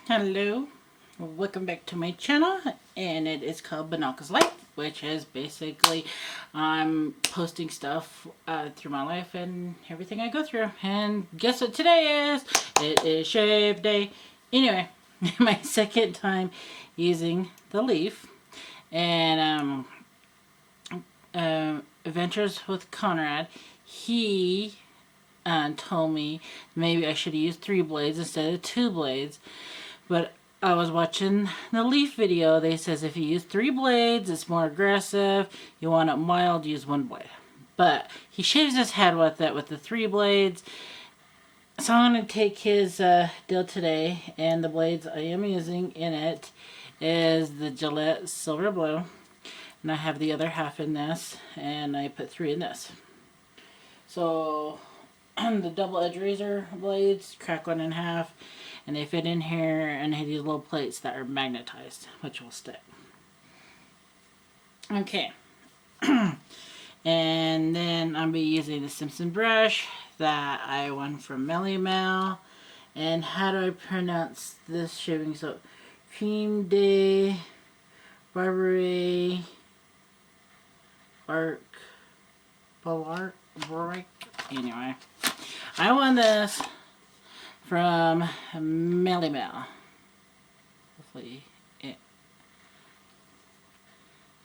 Hello, welcome back to my channel, and it is called Banaka's Life, which is basically I'm posting stuff through my life and everything I go through. And guess what today is? It is shave day. Anyway, my second time using the Leaf, and Adventures with Conrad, he told me maybe I should use 3 blades instead of 2 blades. But I was watching the Leaf video. They says if you use 3 blades, it's more aggressive. You want it mild, use 1 blade. But he shaves his head with it with the 3 blades. So I'm going to take his deal today, and the blades I am using in it is the Gillette Silver Blue. And I have the other half in this, and I put 3 in this. So the double edge razor blades, crack one in half, and they fit in here, and they have these little plates that are magnetized, which will stick. Okay. And then I'll be using the Simpson brush that I won from Melly Mel. And how do I pronounce this shaving soap? Cream de Barbary Bark Balark. Anyway, I won this from Melly Mel. Hopefully you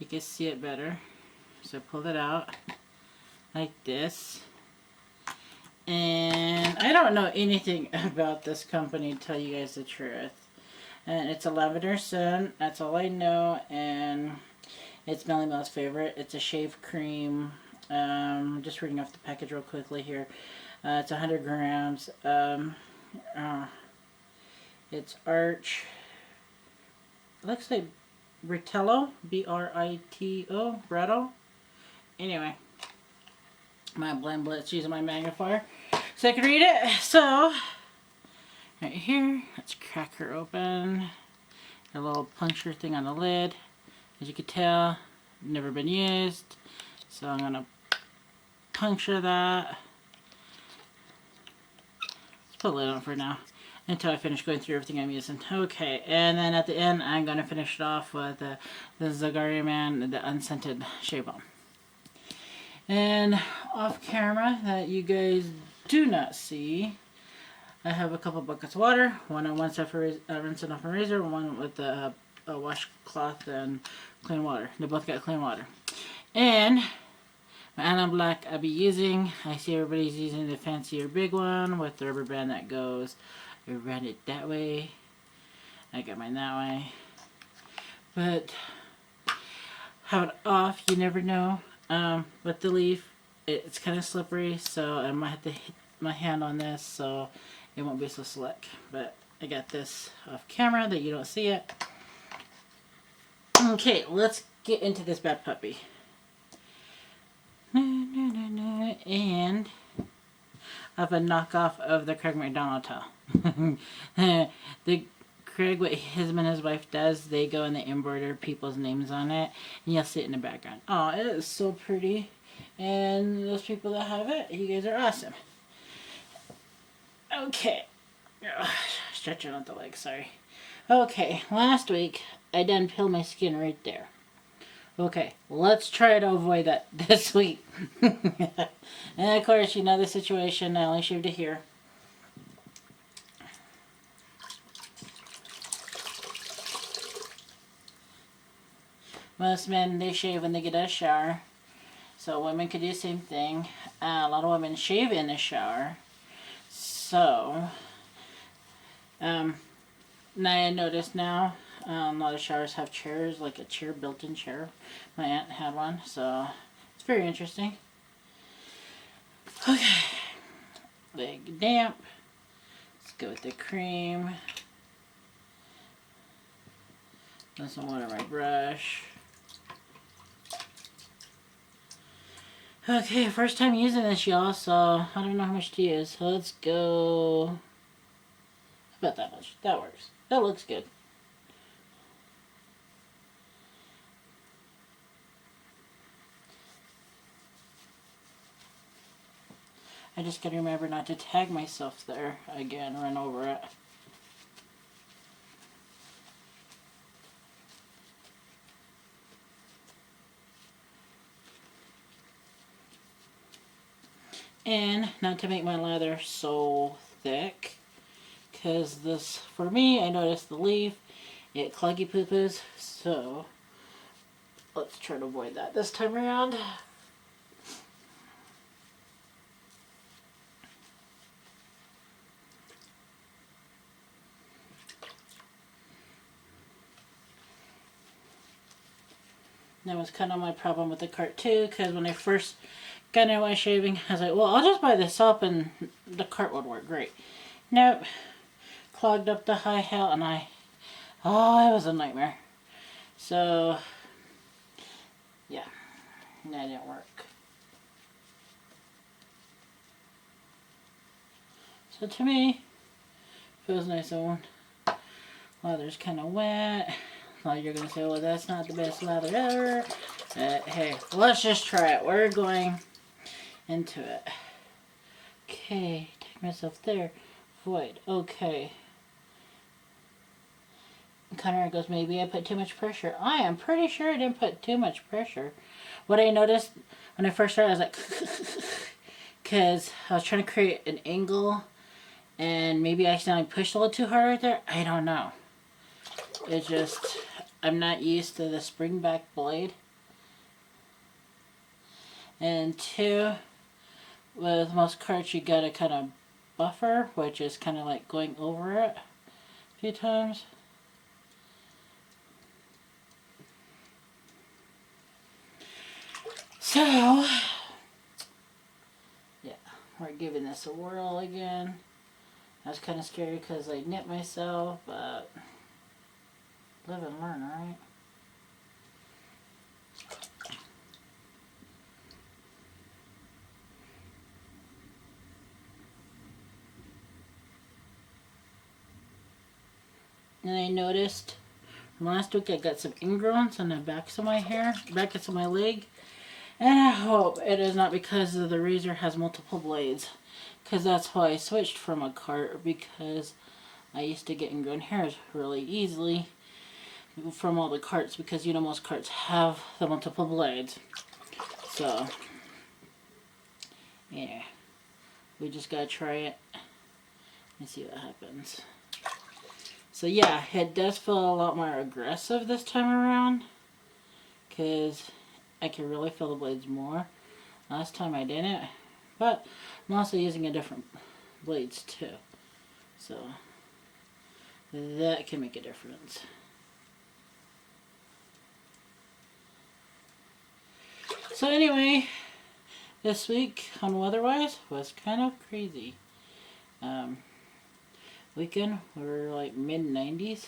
can see it better. So I pulled it out like this. And I don't know anything about this company, to tell you guys the truth. And it's a lavender scent, that's all I know, and it's Melly Mel's favorite. It's a shave cream. Just reading off the package real quickly here. It's 100 grams. It's Arch. It looks like Brito, B-R-I-T-O, Brito. Anyway, my blend blitz using my magnifier so I can read it. So, right here, let's crack her open. A little puncture thing on the lid. As you can tell, never been used. So I'm going to puncture that. Let's put a lid on for now until I finish going through everything I'm using. Okay, and then at the end I'm going to finish it off with the Zingari Man, the unscented shave balm. And off camera that you guys do not see, I have a couple buckets of water. One on one side for rinsing off a razor, one with the washcloth and clean water. They both got clean water. And my Allen Black I'll be using. I see everybody's using the fancier big one with the rubber band that goes around it that way. I got mine that way. But have it off, you never know. With the Leaf, it's kind of slippery, so I might have to hit my hand on this so it won't be so slick. But I got this off camera that you don't see it. Okay, let's get into this bad puppy. And I have a knockoff of the Craig McDonald towel. The Craig, what him and his wife does, they go and they embroider people's names on it, and you'll see it in the background. Oh, it is so pretty. And those people that have it, you guys are awesome. Okay. Stretching out the leg, sorry. Okay, last week I done peeled my skin right there. Okay, let's try to avoid that this week. And of course, you know the situation, I only shaved it here. Most men, they shave when they get out of the shower. So women could do the same thing. A lot of women shave in the shower. So, now I notice now, a lot of showers have chairs, like a chair, built-in chair. My aunt had one, so it's very interesting. Okay, leg damp. Let's go with the cream. Put some water on my brush. Okay, first time using this, y'all, so I don't know how much to use. So let's go about that much. That works. That looks good. I just gotta remember not to tag myself there again, run over it. And not to make my lather so thick, because this, for me, I noticed the Leaf, it cluggy poo-poos, so let's try to avoid that this time around. That was kind of my problem with the cart too, because when I first got into my shaving, I was like, well, I'll just buy this up and the cart would work great. Nope. Clogged up the high hell, and oh, it was a nightmare. So, yeah, that didn't work. So to me, feels nice and lather's kind of wet. Well, you're going to say, well, that's not the best lather ever. But hey, let's just try it. We're going into it. Okay, take myself there. Void. Okay. Connor goes, maybe I put too much pressure. I am pretty sure I didn't put too much pressure. What I noticed when I first started, I was like, because I was trying to create an angle, and maybe I accidentally pushed a little too hard right there. I don't know. It's just, I'm not used to the spring back blade. And two, with most carts you gotta kind of buffer, which is kind of like going over it a few times. So, yeah, we're giving this a whirl again. I was kind of scared because I nipped myself, but live and learn, right? And I noticed from last week I got some ingrowns on the backs of my hair, back of my leg. And I hope it is not because the razor has multiple blades. Because that's why I switched from a cart, because I used to get ingrown hairs really easily from all the carts, because you know most carts have the multiple blades. So, yeah. We just gotta try it and see what happens. So yeah, it does feel a lot more aggressive this time around, because I can really feel the blades more. Last time I didn't, but I'm also using a different blades too, so that can make a difference. So anyway, this week on weather-wise was kind of crazy. Weekend we were like mid-90s,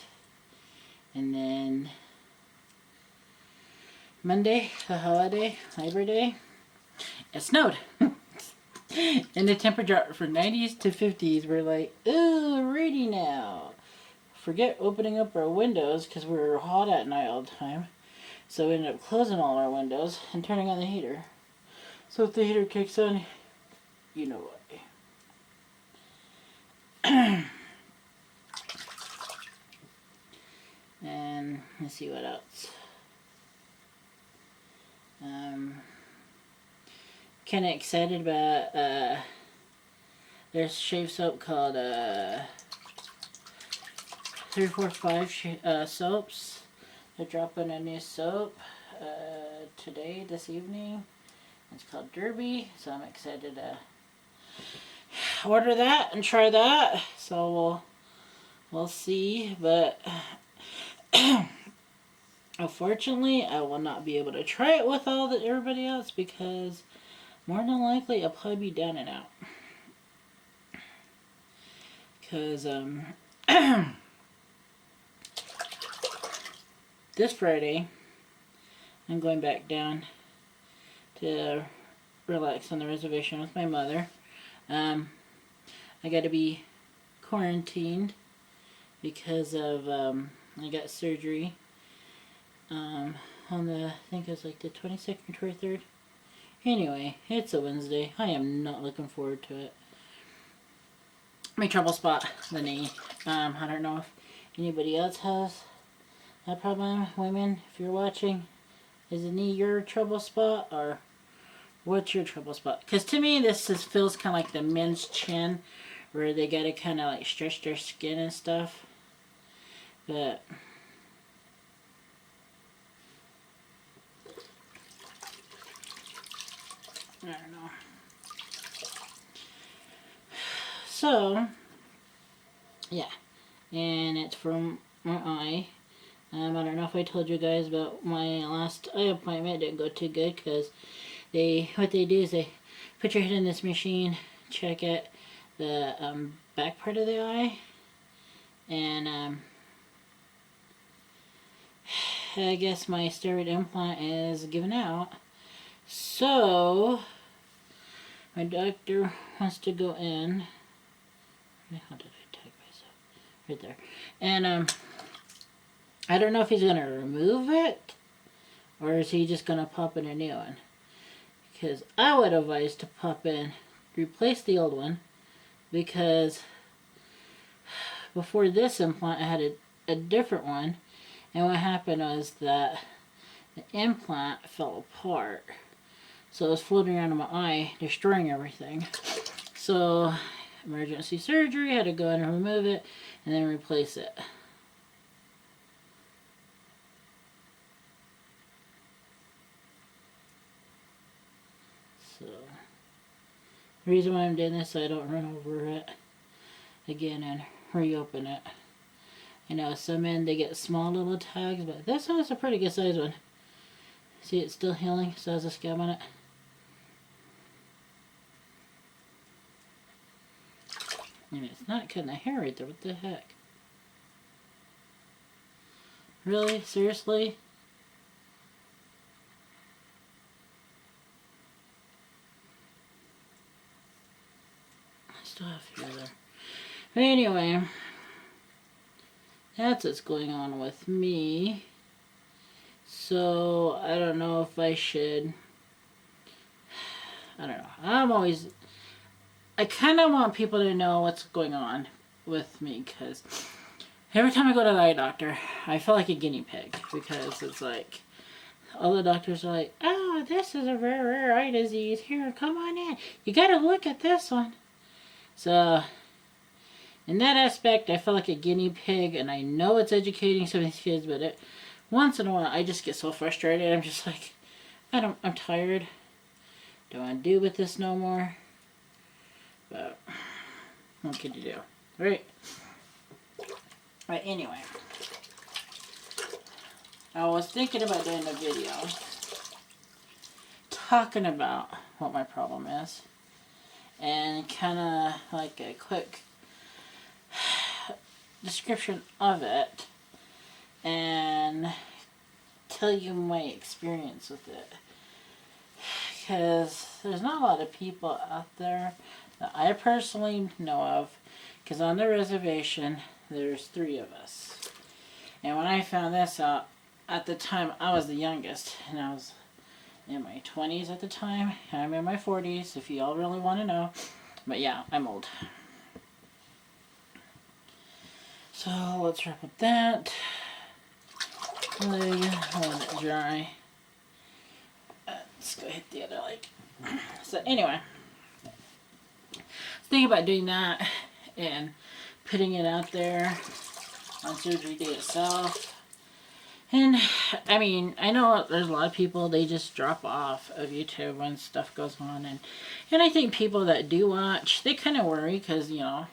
and then Monday, the holiday, Labor Day, it snowed. And the temperature dropped from 90s to 50s. We're like, ooh, ready now. Forget opening up our windows because we were hot at night all the time. So we ended up closing all our windows and turning on the heater. So if the heater kicks on, you know why. And let's see what else. Kind of excited about there's shave soap called 345 soaps. They're dropping a new soap today, this evening. It's called Derby, so I'm excited to order that and try that. So we'll see, but unfortunately I will not be able to try it with everybody else, because more than likely I'll probably be down and out. Because this Friday I'm going back down to relax on the reservation with my mother. I got to be quarantined because of I got surgery on the, I think it was like the 22nd or 23rd. Anyway, it's a Wednesday. I am not looking forward to it. My trouble spot, the knee. I don't know if anybody else has that problem. Women, if you're watching, is the knee your trouble spot, or What's your trouble spot? Because to me, this feels kind of like the men's chin, where they gotta kind of like stretch their skin and stuff. But I don't know. So yeah, and it's from my eye. I don't know if I told you guys, but my last eye appointment didn't go too good because what they do is they put your head in this machine, check at the back part of the eye, and I guess my steroid implant is given out. So my doctor wants to go in. How did I tag myself? Right there. And I don't know if he's going to remove it or is he just going to pop in a new one. Because I would advise to pop in, replace the old one, because before this implant I had a different one, and what happened was that the implant fell apart. So it was floating around in my eye, destroying everything. So emergency surgery, had to go in and remove it and then replace it. So the reason why I'm doing this, so I don't run over it again and reopen it. I know some men, they get small little tags, but this one is a pretty good size one. See, it's still healing, still has a scab on it. And it's not cutting the hair right there. What the heck? Really? Seriously? I still have hair there. But anyway, that's what's going on with me. So, I don't know if I should... I don't know. I kind of want people to know what's going on with me, because every time I go to the eye doctor, I feel like a guinea pig, because it's like, all the doctors are like, oh, this is a rare eye disease. Here, come on in. You gotta look at this one. So, in that aspect, I feel like a guinea pig, and I know it's educating some of these kids, but once in a while, I just get so frustrated. I'm just like, I'm tired. Don't want to do with this no more. But what could you do, right? But anyway, I was thinking about doing a video talking about what my problem is, and kind of like a quick description of it, and tell you my experience with it. Because there's not a lot of people out there that I personally know of, because on the reservation there's 3 of us. And when I found this out, at the time I was the youngest, and I was in my 20s at the time. I'm in my 40s if you all really want to know. But yeah, I'm old. So let's wrap up that. Let it dry. Let's go hit the other leg. So anyway, think about doing that and putting it out there on surgery day itself. And I mean, I know there's a lot of people, they just drop off of YouTube when stuff goes on, and I think people that do watch, they kind of worry because, you know,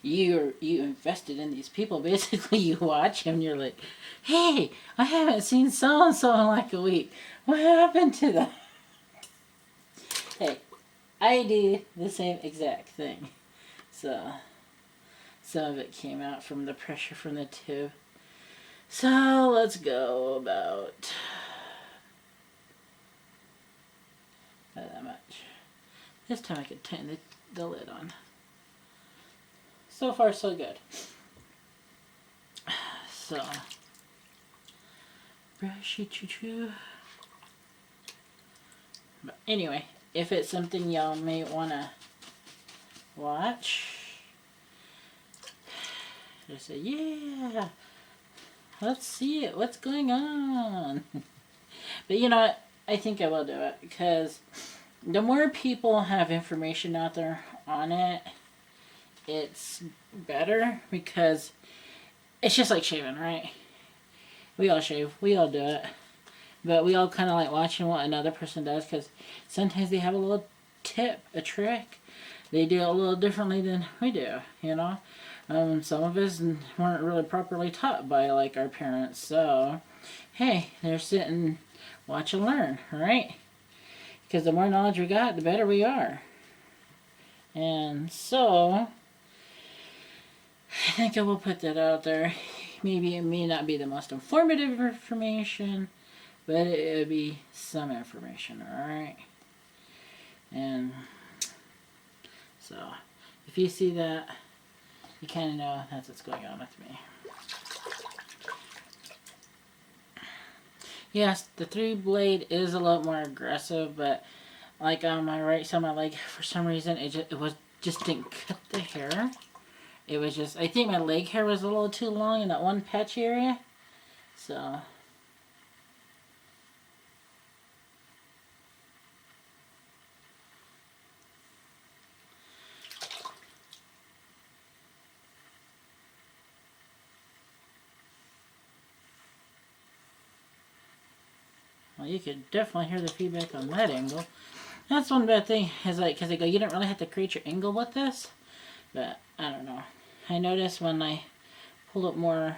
you invested in these people. Basically, you watch them and you're like, hey, I haven't seen so and so in like a week. What happened to them? Hey, I do the same exact thing. So some of it came out from the pressure from the tube. So let's go about not that much. This time I could turn the lid on. So far so good. So brushy choo choo. But anyway, if it's something y'all may want to watch, just say, yeah, let's see it, what's going on. But you know what, I think I will do it, because the more people have information out there on it, it's better because it's just like shaving, right? We all shave, we all do it, but we all kind of like watching what another person does because sometimes they have a little tip, a trick. They do it a little differently than we do, you know. Some of us weren't really properly taught by like our parents, so hey, they're sitting, watch and learn, right? Because the more knowledge we got, the better we are. And so, I think I will put that out there. Maybe it may not be the most informative information, but it would be some information, alright? And so, if you see that, you kind of know that's what's going on with me. Yes, the 3-blade is a lot more aggressive, but like on my right side of my leg, for some reason, just didn't cut the hair. It was just, I think my leg hair was a little too long in that one patchy area. So, well, you could definitely hear the feedback on that angle. That's one bad thing, is like, because they go, you don't really have to create your angle with this. But, I don't know. I noticed when I pull it more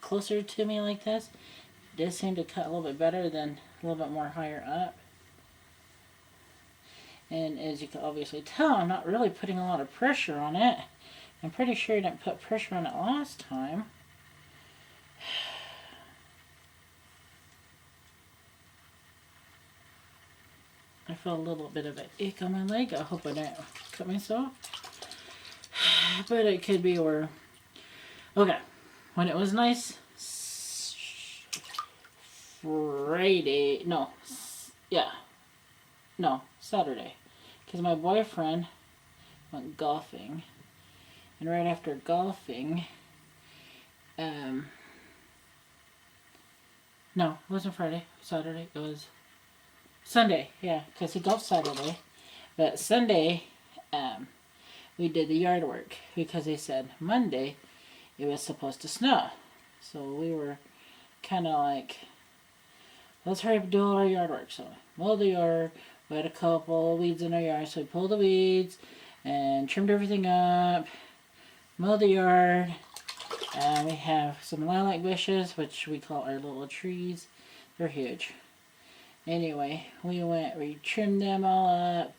closer to me like this, it does seem to cut a little bit better than a little bit more higher up. And as you can obviously tell, I'm not really putting a lot of pressure on it. I'm pretty sure I didn't put pressure on it last time. I feel a little bit of an ache on my leg. I hope I didn't cut myself. But it could be where... Okay. When it was nice... Friday... No. Yeah. No. Saturday. Because my boyfriend went golfing. And right after golfing... No, it wasn't Friday. Saturday. It was... Sunday, yeah, because he golfed Saturday. But Sunday, we did the yard work because they said Monday it was supposed to snow. So we were kind of like, let's hurry up and do all our yard work. So we mowed the yard. We had a couple of weeds in our yard, so we pulled the weeds and trimmed everything up, mowed the yard. And we have some lilac bushes, which we call our little trees. They're huge. Anyway, we trimmed them all up,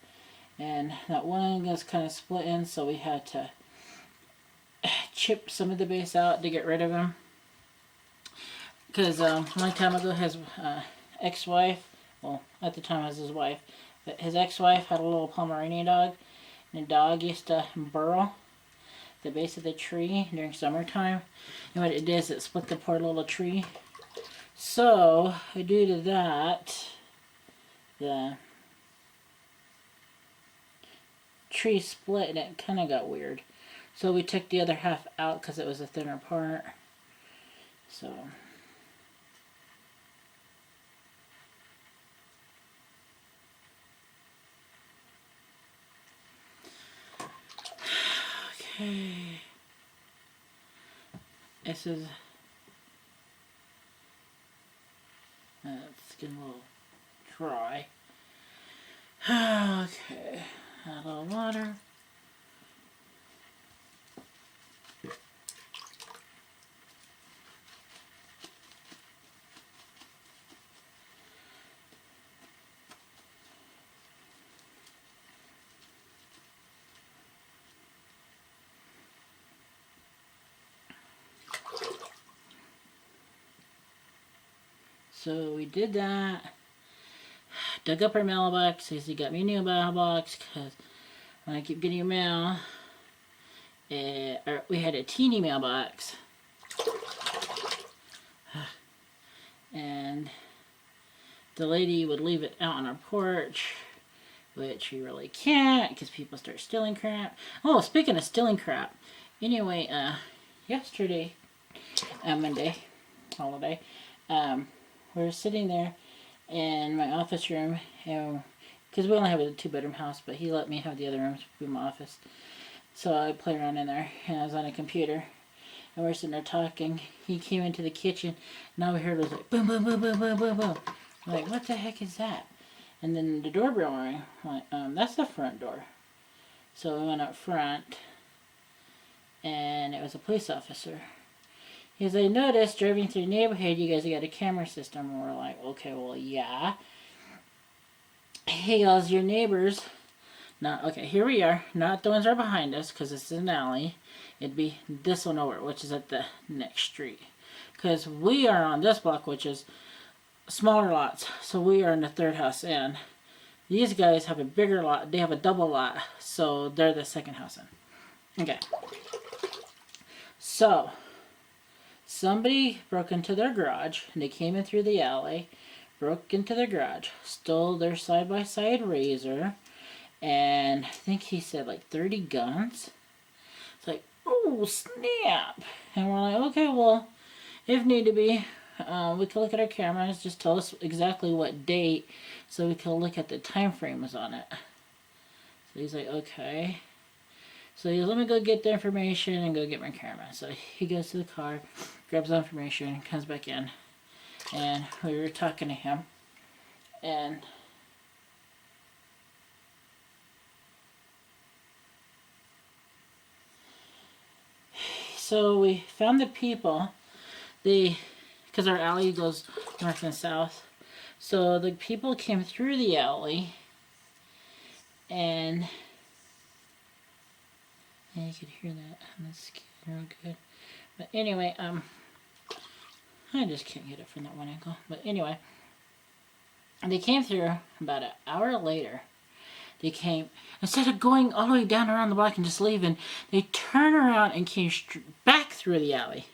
and that one was kind of split in, so we had to chip some of the base out to get rid of them. Because a long time ago, his ex-wife, well, at the time it was his wife, but his ex-wife had a little Pomeranian dog, and the dog used to burrow the base of the tree during summertime, and what it did is it split the poor little tree. So, due to that, the tree split and it kind of got weird. So we took the other half out because it was a thinner part. So... Okay. This is... It's getting a little dry. Okay. Add a little water. So we did that. Dug up our mailbox. Says he got me a new mailbox because when I keep getting your mail, we had a teeny mailbox. And the lady would leave it out on our porch, which we really can't because people start stealing crap. Oh, speaking of stealing crap. Anyway, yesterday, Monday, holiday, we were sitting there in my office room and because we only have a 2-bedroom house, but he let me have the other rooms be my office. So I play around in there, and I was on a computer, and we're sitting there talking. He came into the kitchen, and all we heard was like boom, boom, boom, boom, boom, boom, boom. I'm like, what the heck is that? And then the doorbell rang. I'm like, that's the front door. So we went up front, and it was a police officer. He goes, I noticed driving through the neighborhood, you guys got a camera system. And we're like, okay, well, yeah. He goes, your neighbors, not, okay, here we are, not the ones that are behind us, because it's an alley. It'd be this one over, which is at the next street. Because we are on this block, which is smaller lots, so we are in the third house in. These guys have a bigger lot, they have a double lot, so they're the second house in. Okay. So, somebody broke into their garage, and they came in through the alley, broke into their garage, stole their side-by-side razor, and I think he said like 30 guns. It's like, oh snap! And we're like, okay, well, if need to be, we can look at our cameras, just tell us exactly what date, so we can look at the time frames on it. So he's like, okay. So he goes, let me go get the information and go get my camera. So he goes to the car, grabs the information, comes back in. And we were talking to him. And so we found the people. Because our alley goes north and south. So the people came through the alley. And you could hear that on the skin real good. But anyway, I just can't get it from that one angle. But anyway, they came through about an hour later. They came, instead of going all the way down around the block and just leaving, they turned around and came back through the alley.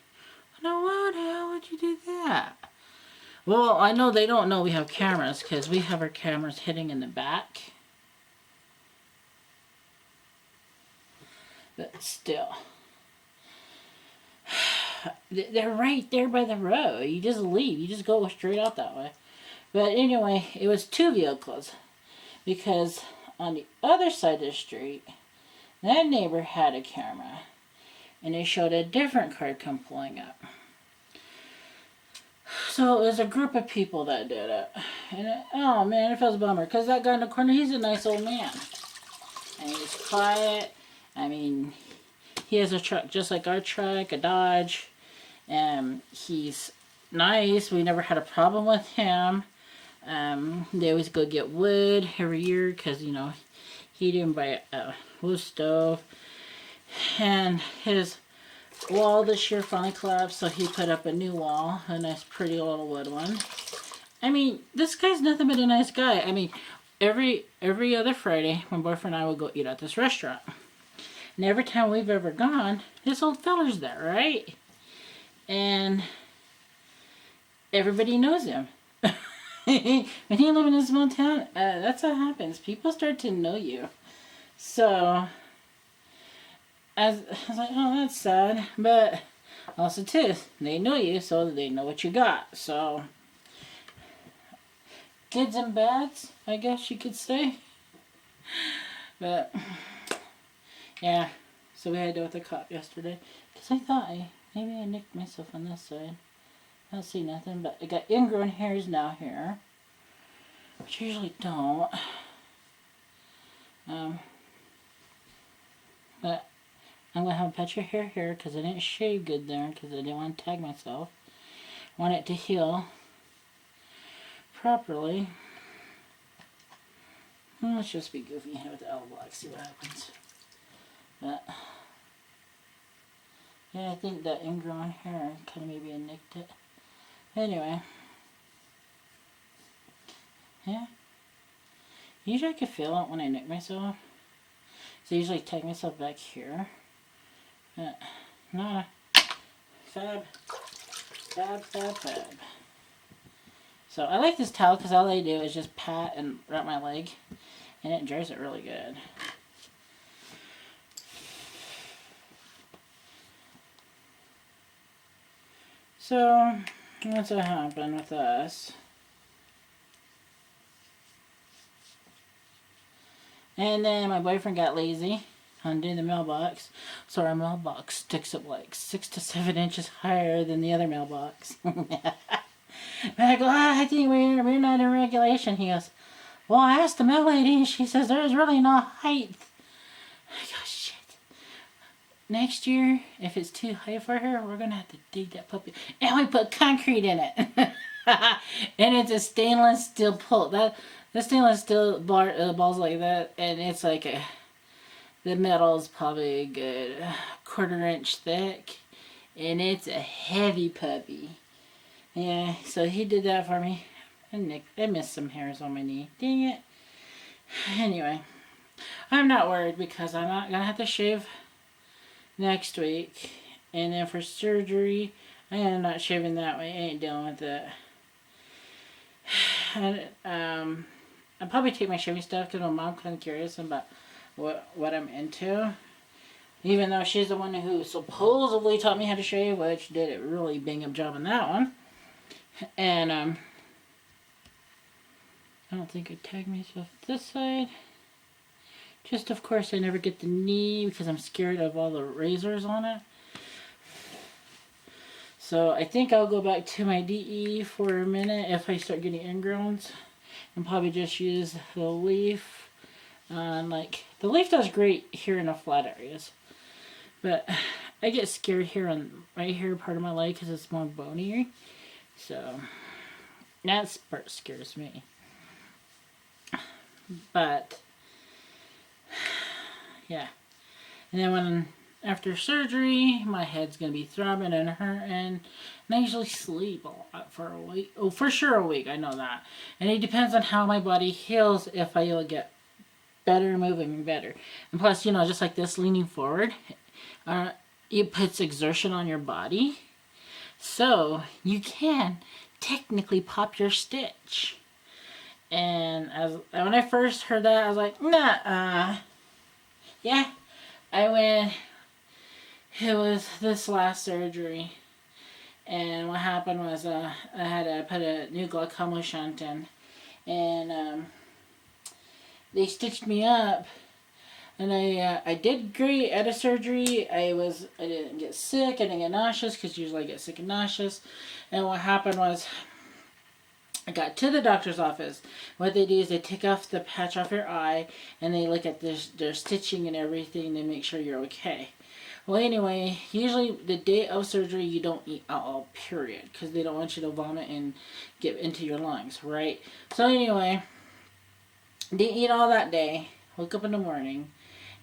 Now, why the hell would you do that? Well, I know they don't know we have cameras, because we have our cameras hitting in the back. But still. They're right there by the road. You just leave. You just go straight out that way. But anyway, it was 2 vehicles. Because on the other side of the street, that neighbor had a camera. And they showed a different car come pulling up. So it was a group of people that did it. And oh man, it feels a bummer. Because that guy in the corner, he's a nice old man. And he's quiet. I mean, he has a truck just like our truck, a Dodge. He's nice. We never had a problem with him. They always go get wood every year because, you know, he didn't buy a wood stove. And his wall this year finally collapsed, so he put up a new wall, a nice pretty little wood one. I mean, this guy's nothing but a nice guy. I mean, every other Friday, my boyfriend and I would go eat at this restaurant. And every time we've ever gone, this old feller's there, right? And everybody knows him. When you live in a small town, that's what happens. People start to know you. So, I was like, oh, that's sad. But also, too, they know you, so they know what you got. So, goods and bads, I guess you could say. But, yeah. So we had to deal with the cop yesterday. Because I thought maybe I nicked myself on this side. I don't see nothing, but I got ingrown hairs now here. Which I usually don't. But I'm going to have a patch of hair here because I didn't shave good there because I didn't want to tag myself. I want it to heal properly. Well, let's just be goofy here with the L block, see what happens. But yeah, I think that ingrown hair kind of maybe I nicked it. Anyway. Yeah. Usually I can feel it when I nick myself. So I usually tag myself back here. But nah. Fab. Fab, fab, fab. So I like this towel because all I do is just pat and wrap my leg. And it dries it really good. So, what's what happened with us? And then my boyfriend got lazy on doing the mailbox, so our mailbox sticks up like 6 to 7 inches higher than the other mailbox. And I go, I think we're not in regulation. He goes, well, I asked the mail lady, and she says there's really no height. I go, shit. Next year, if it's too high for her, we're going to have to dig that puppy. And we put concrete in it. And it's a stainless steel pole. The stainless steel balls like that, and it's like the metal is probably a good 1/4 inch thick. And it's a heavy puppy. Yeah, so he did that for me. And I missed some hairs on my knee. Dang it. Anyway, I'm not worried because I'm not going to have to shave next week. And then for surgery, I am not shaving that way. I ain't dealing with it. And, I'll probably take my shaving stuff because my mom kind of curious about what I'm into. Even though she's the one who supposedly taught me how to shave, which did a really bang up job on that one. And, I don't think I tagged myself this side. Just, of course, I never get the knee because I'm scared of all the razors on it. So I think I'll go back to my DE for a minute if I start getting ingrowns. And probably just use the Leaf. The Leaf does great here in the flat areas. But I get scared here on right here part of my leg because it's more bony. So that part scares me. But yeah. And then after surgery, my head's going to be throbbing and hurting. And I usually sleep a lot for a week. Oh, for sure a week. I know that. And it depends on how my body heals if I will get better, moving better. And plus, just like this, leaning forward, it puts exertion on your body. So you can technically pop your stitch. And when I first heard that, I was like, nah, yeah. I went, it was this last surgery. And what happened was I had to put a new glaucoma shunt in. And they stitched me up. And I did great at a surgery. I didn't get sick. I didn't get nauseous because usually I get sick and nauseous. And what happened was I got to the doctor's office. What they do is they take off the patch off your eye and they look at their stitching and everything to make sure you're okay. Well, anyway, usually the day of surgery you don't eat at all, period, because they don't want you to vomit and get into your lungs, right? So anyway, didn't eat all that day. Woke up in the morning,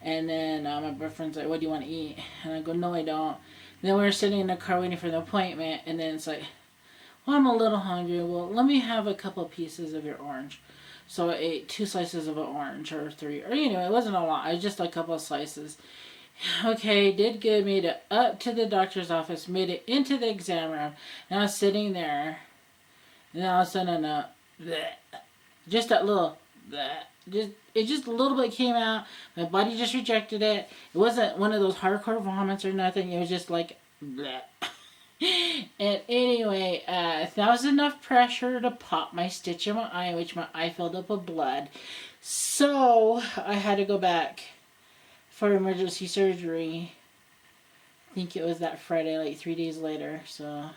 and then my boyfriend's like, "What do you want to eat?" And I go, "No, I don't." Then we were sitting in the car waiting for the appointment, and then it's like, well, I'm a little hungry. Well, let me have a couple of pieces of your orange. So I ate 2 slices of an orange, or 3. Or anyway, it wasn't a lot. I just a couple of slices. Okay, did good. Made it up to the doctor's office. Made it into the exam room. And I was sitting there. And all of a sudden, just that little, just a little bit came out. My body just rejected it. It wasn't one of those hardcore vomits or nothing. It was just like, bleh. And anyway, that was enough pressure to pop my stitch in my eye, which my eye filled up with blood. So I had to go back for emergency surgery. I think it was that Friday, like 3 days later. So